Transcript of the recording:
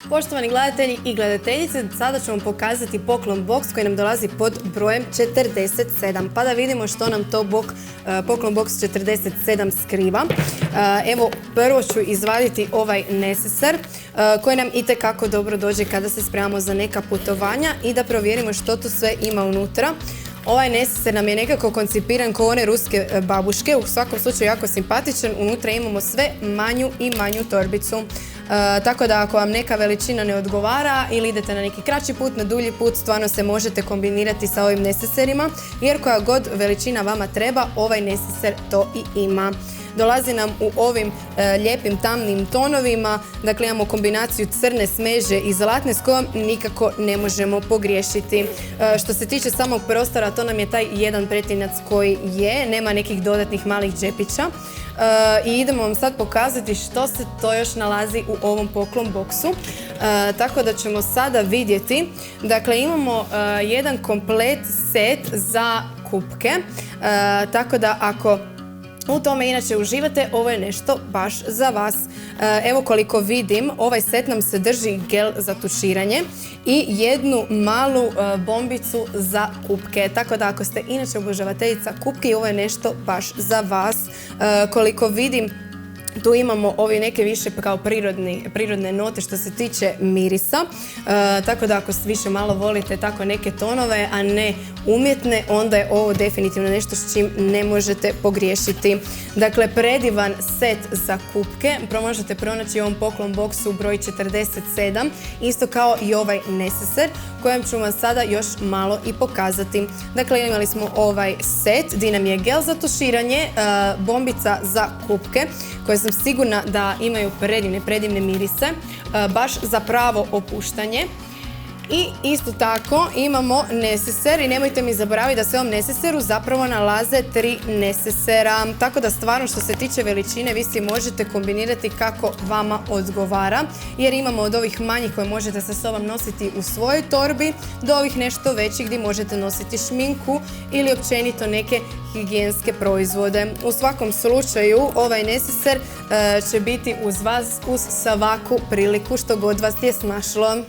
Poštovani gledatelji i gledateljice, sada ću vam pokazati poklon box koji nam dolazi pod brojem 47. Pa da vidimo što nam to poklon box 47 skriva. Evo, prvo ću izvaditi ovaj neseser koji nam itekako dobro dođe kada se spremamo za neka putovanja i da provjerimo što tu sve ima unutra. Ovaj neseser nam je nekako koncipiran kao one ruske babuške, u svakom slučaju jako simpatičan. Unutra imamo sve manju i manju torbicu. Tako da ako vam neka veličina ne odgovara ili idete na neki kraći put, na dulji put, stvarno se možete kombinirati sa ovim neseserima, jer koja god veličina vama treba, ovaj neseser to i ima. Dolazi nam u ovim lijepim tamnim tonovima, dakle imamo kombinaciju crne, smeže i zlatne s kojom nikako ne možemo pogriješiti. Što se tiče samog prostora, to nam je taj jedan pretinac koji je, nema nekih dodatnih malih džepića. I idemo vam sad pokazati što se to još nalazi u ovom poklon boksu. Tako da ćemo sada vidjeti, dakle imamo jedan komplet set za kupke, tako da ako u tome inače uživate, ovo je nešto baš za vas. Evo koliko vidim, ovaj set nam sadrži gel za tuširanje i jednu malu bombicu za kupke. Tako da ako ste inače obožavateljica kupke, ovo je nešto baš za vas. Koliko vidim, tu imamo ovi neke više kao prirodne note što se tiče mirisa. Tako da ako više malo volite tako neke tonove, a ne umjetne, onda je ovo definitivno nešto s čim ne možete pogriješiti. Dakle, predivan set za kupke. Možete pronaći u ovom poklon boksu broj 47, isto kao i ovaj neseser, kojem ću vam sada još malo i pokazati. Dakle, imali smo ovaj set, gdje nam je gel za tuširanje, bombica za kupke, koje sam sigurna da imaju predivne mirise, baš za pravo opuštanje. I isto tako imamo neseser i nemojte mi zaboraviti da se u ovom neseseru zapravo nalaze 3 nesesera. Tako da stvarno što se tiče veličine vi si možete kombinirati kako vama odgovara. Jer imamo od ovih manjih koje možete sa sobom nositi u svojoj torbi do ovih nešto većih gdje možete nositi šminku ili općenito neke higijenske proizvode. U svakom slučaju ovaj neseser će biti uz vas uz svaku priliku što god vas je snašlo.